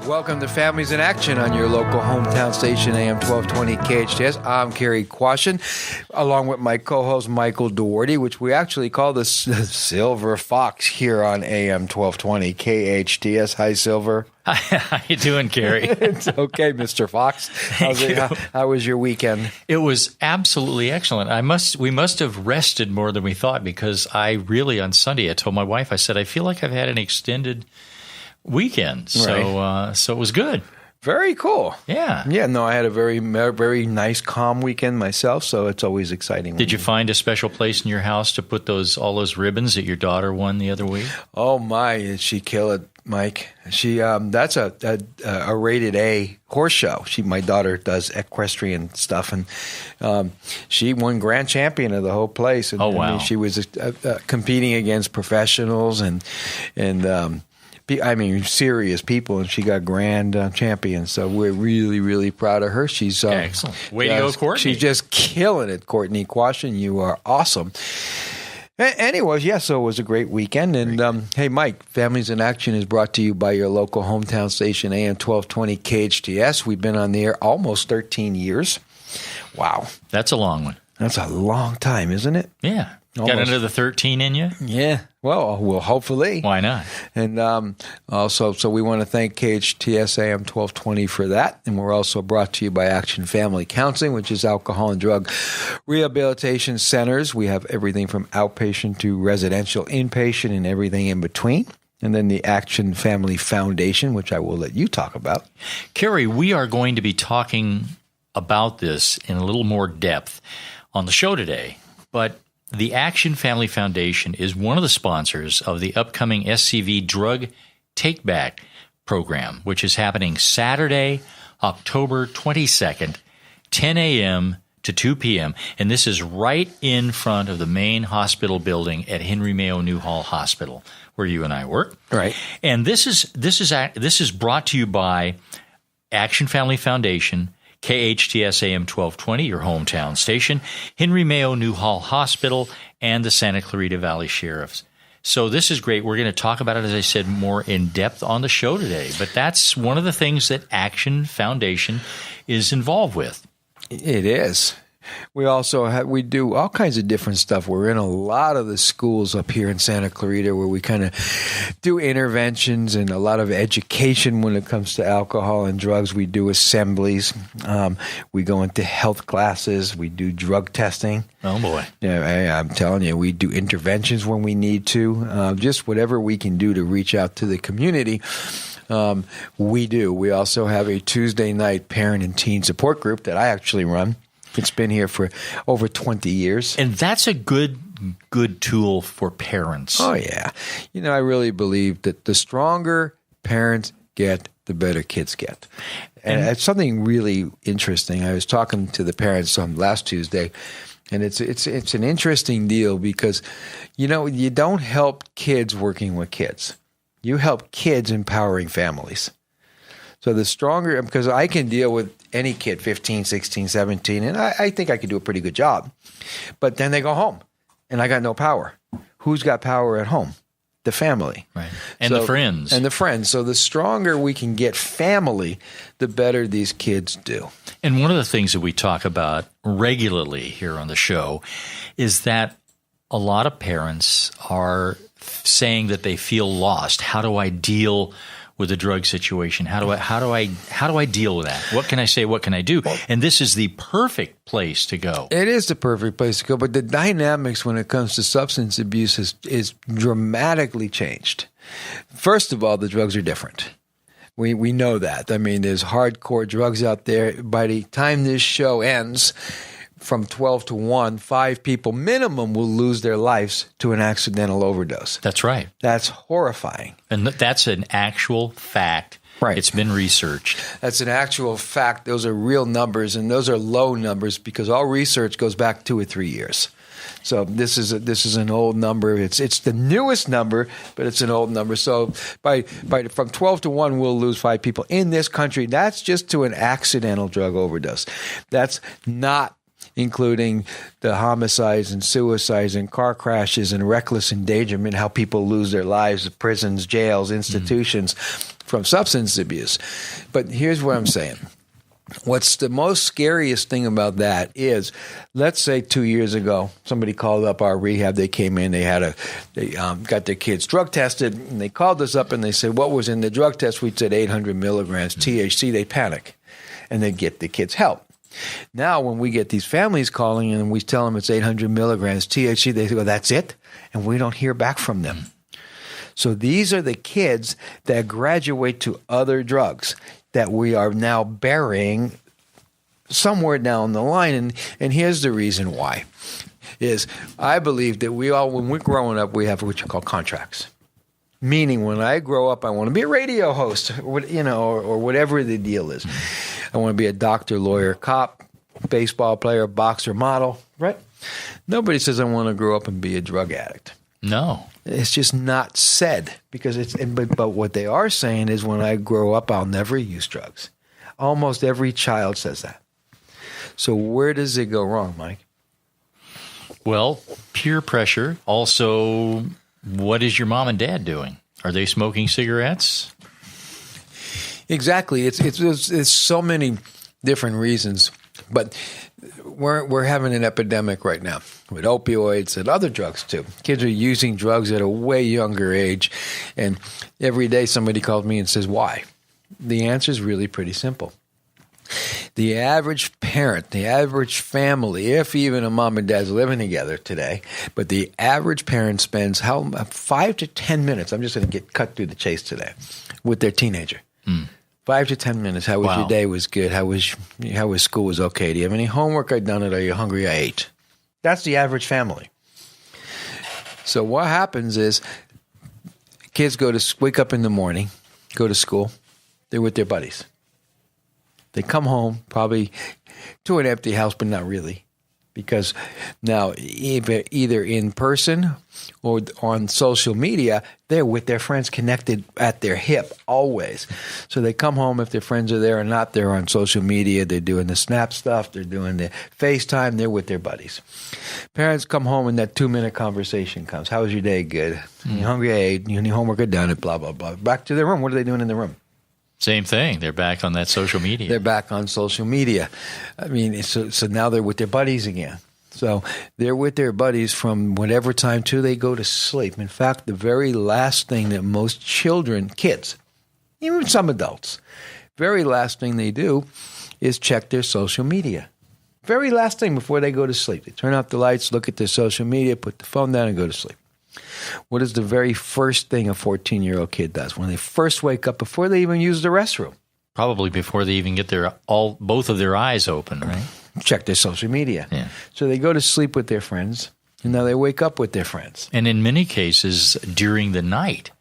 Welcome to Families in Action on your local hometown station, AM 1220 KHTS. I'm Cary Quashen, along with my co-host Michael Dougherty, which we actually call the Silver Fox here on AM 1220 KHTS. Hi, Silver. Hi, how you doing, Cary? It's okay, Mr. Fox. How was your weekend? It was absolutely excellent. We must have rested more than we thought, because I really, on Sunday, I told my wife, I said, I feel like I've had an extended weekend. So so it was good. Very cool. Yeah. Yeah, no, I had a very very nice, calm weekend myself, so it's always exciting. Did you find a special place in your house to put all those ribbons that your daughter won the other week? Oh, my, did she kill it, Mike. She that's a rated A horse show. My daughter does equestrian stuff, and she won grand champion of the whole place. And, oh, wow. I mean, she was competing against professionals and serious people, and she got grand champion. So we're really, really proud of her. She's excellent. Way to go, Courtney. She's just killing it, Courtney Quashen. You are awesome. Anyways, yeah, so it was a great weekend. And hey, Mike, Families in Action is brought to you by your local hometown station, AM 1220 KHTS. We've been on the air almost 13 years. Wow. That's a long one. That's a long time, isn't it? Yeah. Almost. Got another 13 in you? Yeah. Well, hopefully. Why not? And also, so we want to thank KHTS AM 1220 for that. And we're also brought to you by Action Family Counseling, which is alcohol and drug rehabilitation centers. We have everything from outpatient to residential, inpatient, and everything in between. And then the Action Family Foundation, which I will let you talk about. Cary, we are going to be talking about this in a little more depth on the show today. But the Action Family Foundation is one of the sponsors of the upcoming SCV Drug Take Back program, which is happening Saturday, October 22nd, 10 a.m. to 2 p.m. And this is right in front of the main hospital building at Henry Mayo Newhall Hospital, where you and I work. Right. And this is brought to you by Action Family Foundation, KHTS AM 1220, your hometown station, Henry Mayo Newhall Hospital, and the Santa Clarita Valley Sheriffs. So this is great. We're going to talk about it, as I said, more in depth on the show today. But that's one of the things that Action Foundation is involved with. It is. We also we do all kinds of different stuff. We're in a lot of the schools up here in Santa Clarita where we kind of do interventions and a lot of education when it comes to alcohol and drugs. We do assemblies. We go into health classes. We do drug testing. Oh, boy. Yeah, I'm telling you, we do interventions when we need to. Just whatever we can do to reach out to the community. We do. We also have a Tuesday night parent and teen support group that I actually run. It's been here for over 20 years. And that's a good tool for parents. Oh, yeah. You know, I really believe that the stronger parents get, the better kids get. And it's something really interesting. I was talking to the parents last Tuesday, and it's an interesting deal because, you know, you don't help kids working with kids. You help kids empowering families. So the stronger, because I can deal with any kid, 15, 16, 17, and I think I can do a pretty good job. But then they go home, and I got no power. Who's got power at home? The family. Right. And the friends. And the friends. So the stronger we can get family, the better these kids do. And one of the things that we talk about regularly here on the show is that a lot of parents are saying that they feel lost. How do I deal with the drug situation? How do I deal with that? What can I say? What can I do? And this is the perfect place to go. It is the perfect place to go, but the dynamics when it comes to substance abuse is dramatically changed. First of all, the drugs are different. We know that. I mean, there's hardcore drugs out there. By the time this show ends, from 12 to 1, 5 people minimum will lose their lives to an accidental overdose. That's right. That's horrifying. And that's an actual fact. Right. It's been researched. That's an actual fact. Those are real numbers, and those are low numbers because all research goes back 2 or 3 years. So this is an old number. It's the newest number, but it's an old number. So from 12 to 1, we'll lose 5 people in this country. That's just to an accidental drug overdose. That's not including the homicides and suicides and car crashes and reckless endangerment, how people lose their lives, prisons, jails, institutions. from substance abuse. But here's what I'm saying. What's the most scariest thing about that is, let's say 2 years ago, somebody called up our rehab. They came in, they got their kids drug tested, and they called us up and they said, what was in the drug test? We said 800 milligrams THC. They panic, and they get the kids help. Now, when we get these families calling and we tell them it's 800 milligrams THC, they go, that's it? And we don't hear back from them. So these are the kids that graduate to other drugs that we are now burying somewhere down the line. And here's the reason why. Is I believe that when we're growing up, we have what you call contracts. Meaning when I grow up, I want to be a radio host, or whatever the deal is. I want to be a doctor, lawyer, cop, baseball player, boxer, model, right? Nobody says I want to grow up and be a drug addict. No. It's just not said, because but what they are saying is when I grow up, I'll never use drugs. Almost every child says that. So where does it go wrong, Mike? Well, peer pressure. Also, what is your mom and dad doing? Are they smoking cigarettes? Exactly. It's so many different reasons, but we're having an epidemic right now with opioids and other drugs too. Kids are using drugs at a way younger age, and every day somebody calls me and says, why? The answer is really pretty simple. The average parent, the average family, if even a mom and dad's living together today, but the average parent spends 5 to 10 minutes, I'm just going to get cut through the chase today, with their teenager. 5 to 10 minutes. How was your day? Was good. How was school? Was okay. Do you have any homework? I done it. Are you hungry? I ate. That's the average family. So what happens is kids wake up in the morning, go to school. They're with their buddies. They come home probably to an empty house, but not really. Because now either in person or on social media, they're with their friends connected at their hip always. So they come home, if their friends are there or not, they're on social media. They're doing the Snap stuff. They're doing the FaceTime. They're with their buddies. Parents come home and that 2-minute conversation comes. How was your day? Good. You hungry? I ate. You need homework? I done it. Blah, blah, blah. Back to their room. What are they doing in the room? Same thing. They're back on that social media. They're back on social media. I mean, so now they're with their buddies again. So they're with their buddies from whatever time till they go to sleep. In fact, the very last thing that most kids, even some adults, very last thing they do is check their social media. Very last thing before they go to sleep. They turn off the lights, look at their social media, put the phone down, and go to sleep. What is the very first thing a 14-year-old kid does when they first wake up before they even use the restroom? Probably before they even get both of their eyes open, right? Check their social media. Yeah. So they go to sleep with their friends, and now they wake up with their friends. And in many cases, during the night,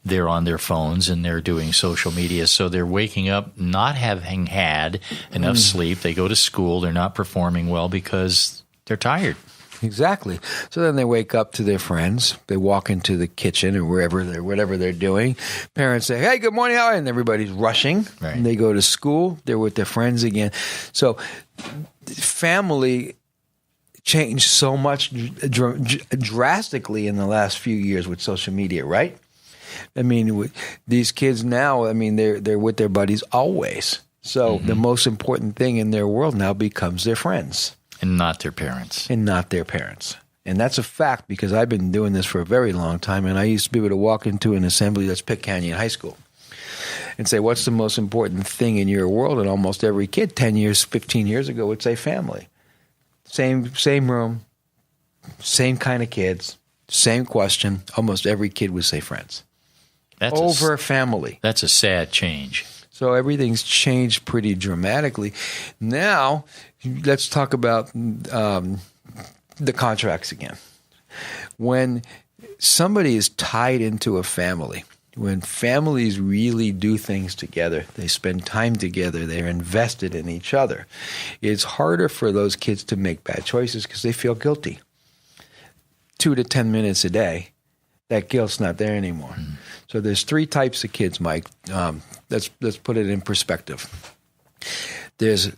they're on their phones and they're doing social media. So they're waking up not having had enough sleep. They go to school. They're not performing well because they're tired. Exactly. So then they wake up to their friends. They walk into the kitchen or whatever they're doing. Parents say, "Hey, good morning, how are you?" And everybody's rushing. Right. And they go to school. They're with their friends again. So family changed so much drastically in the last few years with social media, right? I mean, these kids now, I mean, they're with their buddies always. So the most important thing in their world now becomes their friends. And not their parents. And not their parents. And that's a fact because I've been doing this for a very long time. And I used to be able to walk into an assembly, let's pick Canyon High School, and say, what's the most important thing in your world? And almost every kid 10 years, 15 years ago would say family. Same room, same kind of kids, same question. Almost every kid would say friends. That's over family. That's a sad change. So everything's changed pretty dramatically. Now, let's talk about the contracts again. When somebody is tied into a family, when families really do things together, they spend time together, they're invested in each other, it's harder for those kids to make bad choices because they feel guilty. 2 to 10 minutes a day, that guilt's not there anymore. So there's 3 types of kids, Mike. Let's put it in perspective. There's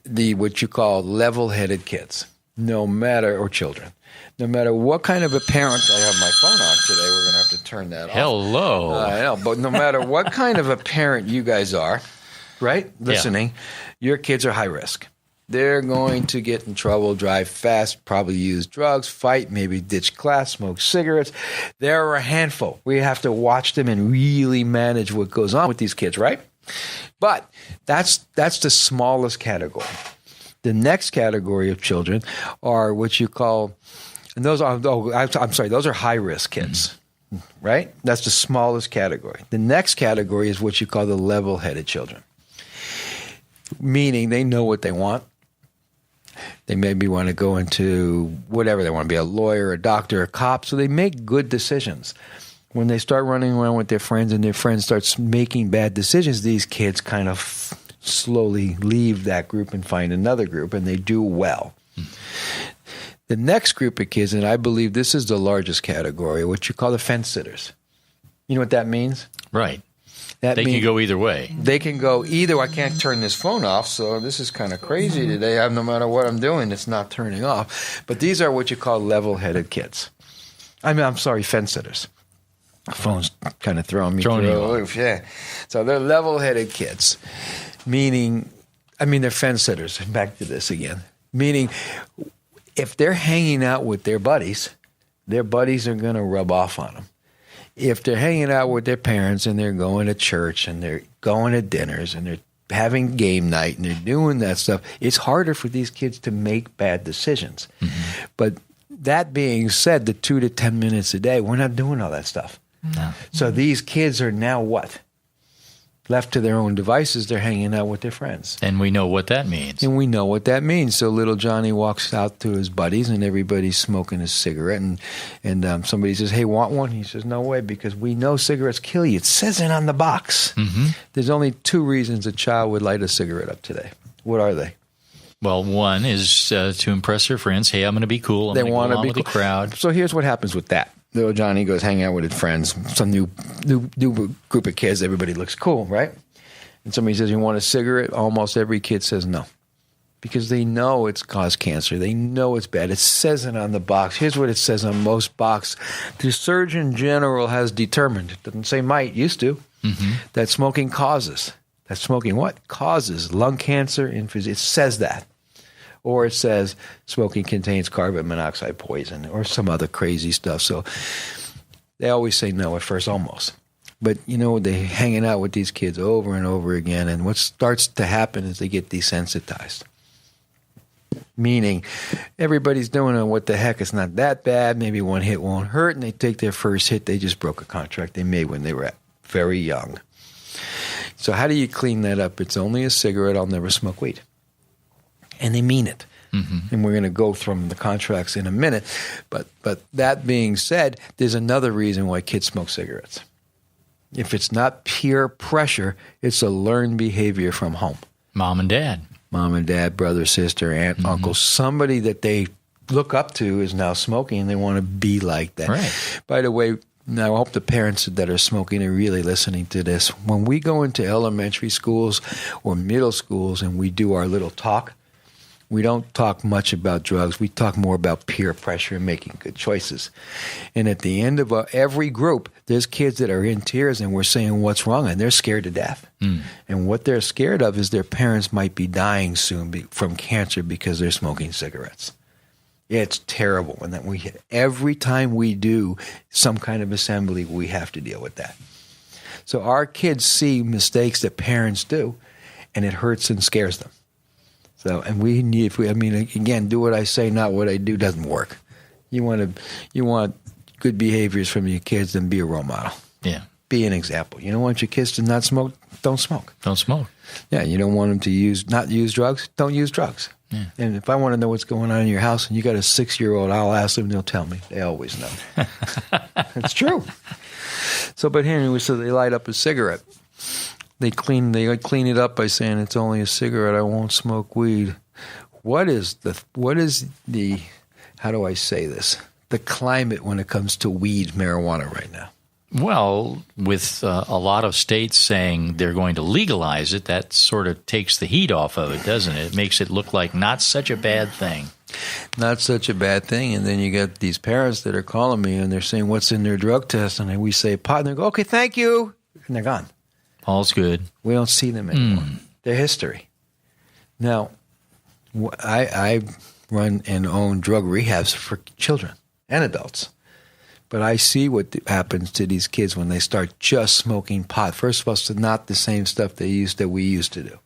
what you call level-headed kids, or children. No matter what kind of a parent, I have my phone on today. We're going to have to turn that off. Hello. I know, but no matter what kind of a parent you guys are, right, listening, your kids are high risk. They're going to get in trouble, drive fast, probably use drugs, fight, maybe ditch class, smoke cigarettes. They're a handful. We have to watch them and really manage what goes on with these kids, right? But that's the smallest category. The next category of children are what you call, and those are, those are high-risk kids, right? That's the smallest category. The next category is what you call the level-headed children, meaning they know what they want. They maybe want to go into whatever. They want to be a lawyer, a doctor, a cop, so they make good decisions. When they start running around with their friends and their friends start making bad decisions, these kids kind of slowly leave that group and find another group, and they do well. The next group of kids, and I believe this is the largest category, what you call the fence sitters. You know what that means? Right. That they can go either way. They can go either. I can't turn this phone off, so this is kind of crazy today. No matter what I'm doing, it's not turning off. But these are what you call level-headed kids. I'm sorry, fence sitters. Phone's kind of throwing me through the roof. Yeah. So they're level-headed kids, meaning, they're fence sitters. Back to this again. Meaning, if they're hanging out with their buddies are going to rub off on them. If they're hanging out with their parents and they're going to church and they're going to dinners and they're having game night and they're doing that stuff, it's harder for these kids to make bad decisions. Mm-hmm. But that being said, the 2 to 10 minutes a day, we're not doing all that stuff. No. So these kids are now what? Left to their own devices, they're hanging out with their friends. And we know what that means. So little Johnny walks out to his buddies and everybody's smoking a cigarette. And somebody says, hey, want one? He says, no way, because we know cigarettes kill you. It says it on the box. Mm-hmm. There's only 2 reasons a child would light a cigarette up today. What are they? Well, one is to impress their friends. Hey, I'm going to be cool. I'm going to go along with the crowd. So here's what happens with that. Little Johnny goes hang out with his friends, some new group of kids. Everybody looks cool, right? And somebody says, you want a cigarette? Almost every kid says no, because they know it's caused cancer. They know it's bad. It says it on the box. Here's what it says on most boxes. The Surgeon General has determined, it doesn't say might, used to, that smoking causes. That smoking what? Causes lung cancer, it says that. Or it says smoking contains carbon monoxide poison or some other crazy stuff. So they always say no at first, almost. But, they're hanging out with these kids over and over again. And what starts to happen is they get desensitized. Meaning everybody's doing it. What the heck? It's not that bad. Maybe one hit won't hurt. And they take their first hit. They just broke a contract they made when they were very young. So how do you clean that up? It's only a cigarette. I'll never smoke weed. And they mean it. Mm-hmm. And we're going to go from the contracts in a minute. But that being said, there's another reason why kids smoke cigarettes. If it's not peer pressure, it's a learned behavior from home. Mom and dad, brother, sister, aunt, uncle, somebody that they look up to is now smoking and they want to be like that. Right. By the way, now I hope the parents that are smoking are really listening to this. When we go into elementary schools or middle schools and we do our little talk, we don't talk much about drugs. We talk more about peer pressure and making good choices. And at the end of every group, there's kids that are in tears and we're saying what's wrong, and they're scared to death. Mm. And what they're scared of is their parents might be dying soon from cancer because they're smoking cigarettes. It's terrible. And that every time we do some kind of assembly, we have to deal with that. So our kids see mistakes that parents do, and it hurts and scares them. So, and we need, again, do what I say, not what I do doesn't work. You want good behaviors from your kids, then be a role model. Yeah. Be an example. You don't want your kids to not smoke, don't smoke. Don't smoke. Yeah, you don't want them to not use drugs, don't use drugs. Yeah. And if I want to know what's going on in your house and you got a 6-year-old, I'll ask them, they'll tell me. They always know. It's true. So, but anyway, so they light up a cigarette. They clean it up by saying it's only a cigarette. I won't smoke weed. What is the how do I say this? The climate when it comes to weed, marijuana right now. Well, with a lot of states saying they're going to legalize it, that sort of takes the heat off of it, doesn't it? It makes it look like not such a bad thing. not such a bad thing. And then you got these parents that are calling me and they're saying, what's in their drug test? And we say pot, and they go, okay, thank you. And they're gone. All's good. We don't see them anymore. They're history. Now, I run and own drug rehabs for children and adults. But I see what happens to these kids when they start just smoking pot. First of all, it's not the same stuff that we used to do.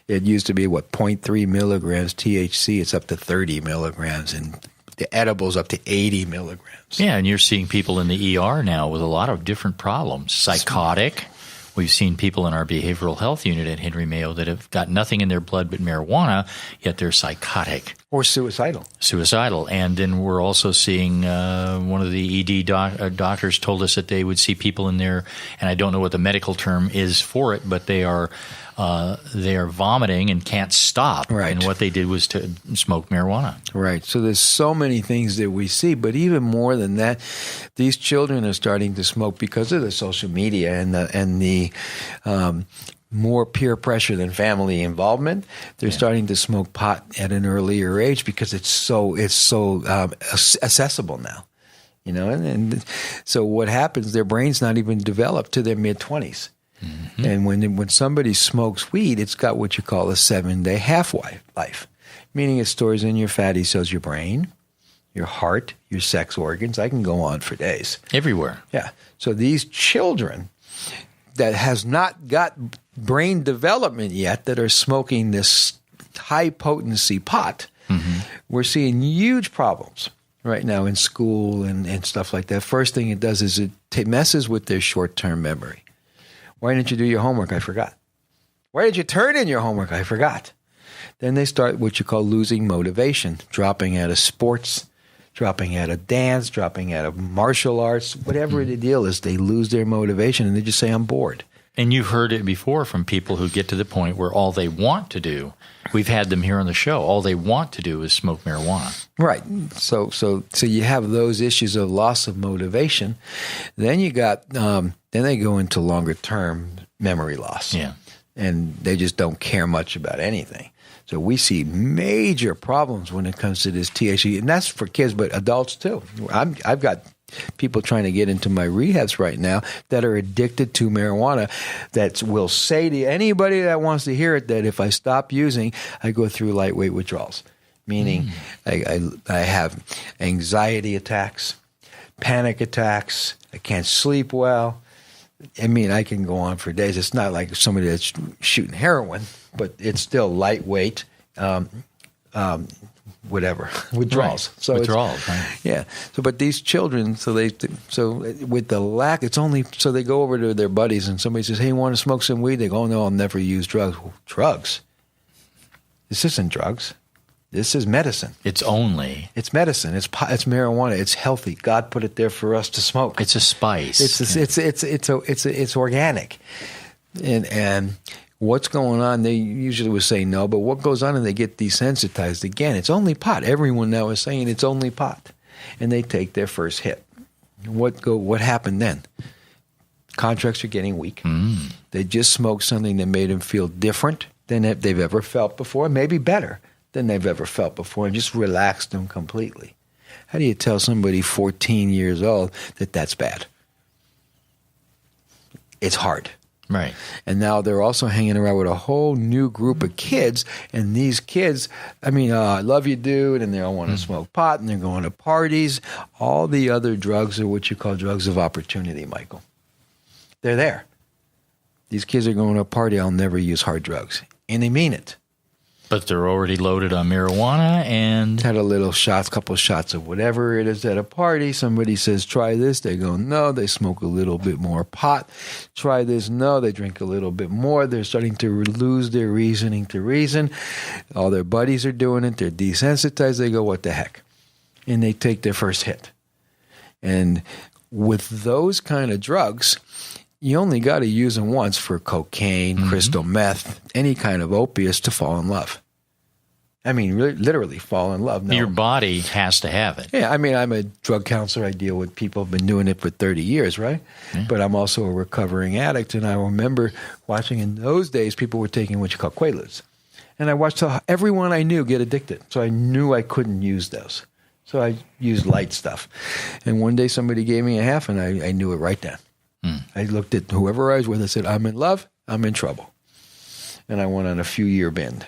It used to be, 0.3 milligrams THC. It's up to 30 milligrams, and the edibles up to 80 milligrams. Yeah, and you're seeing people in the ER now with a lot of different problems. Psychotic. We've seen people in our behavioral health unit at Henry Mayo that have got nothing in their blood but marijuana, yet they're psychotic. Or suicidal. And then we're also seeing one of the ED doctors told us that they would see people in there, and I don't know what the medical term is for it, but they are vomiting and can't stop. Right. And what they did was to smoke marijuana. Right. So there's so many things that we see, but even more than that, these children are starting to smoke because of the social media and the more peer pressure than family involvement. They're starting to smoke pot at an earlier age because it's so accessible now. And so what happens? Their brain's not even developed to their mid-20s. Mm-hmm. And when somebody smokes weed, it's got what you call a 7-day half-life, meaning it stores in your fatty cells, your brain, your heart, your sex organs. I can go on for days. Everywhere. Yeah. So these children that has not got brain development yet that are smoking this high-potency pot, we're seeing huge problems right now in school and stuff like that. First thing it does is it messes with their short-term memory. Why didn't you do your homework? I forgot. Why did you turn in your homework? I forgot. Then they start what you call losing motivation, dropping out of sports, dropping out of dance, dropping out of martial arts, whatever the deal is. They lose their motivation and they just say, I'm bored. And you've heard it before from people who get to the point where all they want to do, we've had them here on the show, all they want to do is smoke marijuana. Right. So you have those issues of loss of motivation. Then you got then they go into longer term memory loss. Yeah. And they just don't care much about anything. So we see major problems when it comes to this THC, and that's for kids, but adults too. I've got people trying to get into my rehabs right now that are addicted to marijuana that will say to anybody that wants to hear it that if I stop using, I go through lightweight withdrawals, meaning I have anxiety attacks, panic attacks, I can't sleep well. I mean, I can go on for days. It's not like somebody that's shooting heroin, but it's still lightweight, withdrawals. Right. So withdrawals, right? Yeah. So, but these children, so with the lack, it's only so they go over to their buddies and somebody says, "Hey, you want to smoke some weed?" They go, "Oh no, I'll never use drugs." Drugs? This isn't drugs. This is medicine. It's medicine. It's marijuana. It's healthy. God put it there for us to smoke. It's a spice. It's organic. And what's going on? They usually would say no, but what goes on? And they get desensitized again. It's only pot. Everyone now is saying it's only pot, and they take their first hit. What happened then? Contracts are getting weak. They just smoked something that made them feel different than they've ever felt before, maybe better than they've ever felt before, and just relaxed them completely. How do you tell somebody 14 years old that that's bad? It's hard. Right. And now they're also hanging around with a whole new group of kids, and these kids, I mean, I love you, dude, and they all want to smoke pot, and they're going to parties. All the other drugs are what you call drugs of opportunity, Michael. They're there. These kids are going to a party, I'll never use hard drugs. And they mean it. But they're already loaded on marijuana and had a couple shots of whatever it is at a party. Somebody says, try this. They go, no. They smoke a little bit more pot. Try this. No. They drink a little bit more. They're starting to lose their reasoning to reason. All their buddies are doing it. They're desensitized. They go, what the heck? And they take their first hit. And with those kind of drugs, you only got to use them once for cocaine, crystal meth, any kind of opiates to fall in love. I mean, literally fall in love. Now, your body has to have it. Yeah, I mean, I'm a drug counselor. I deal with people who've been doing it for 30 years, right? Yeah. But I'm also a recovering addict, and I remember watching in those days people were taking what you call Quaaludes. And I watched everyone I knew get addicted. So I knew I couldn't use those. So I used light stuff. And one day somebody gave me a half, and I knew it right then. I looked at whoever I was with and said, I'm in love, I'm in trouble. And I went on a few-year bend.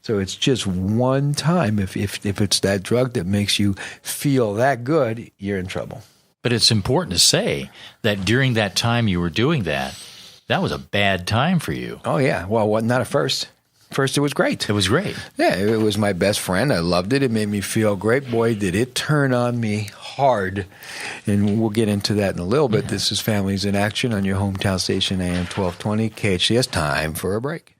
So it's just one time. If it's that drug that makes you feel that good, you're in trouble. But it's important to say that during that time you were doing that, that was a bad time for you. Oh, yeah. Well, not at first. First, it was great. It was great. Yeah, it was my best friend. I loved it. It made me feel great. Boy, did it turn on me hard. And we'll get into that in a little bit. This is Families in Action on your hometown station, AM 1220, KHTS. Time for a break.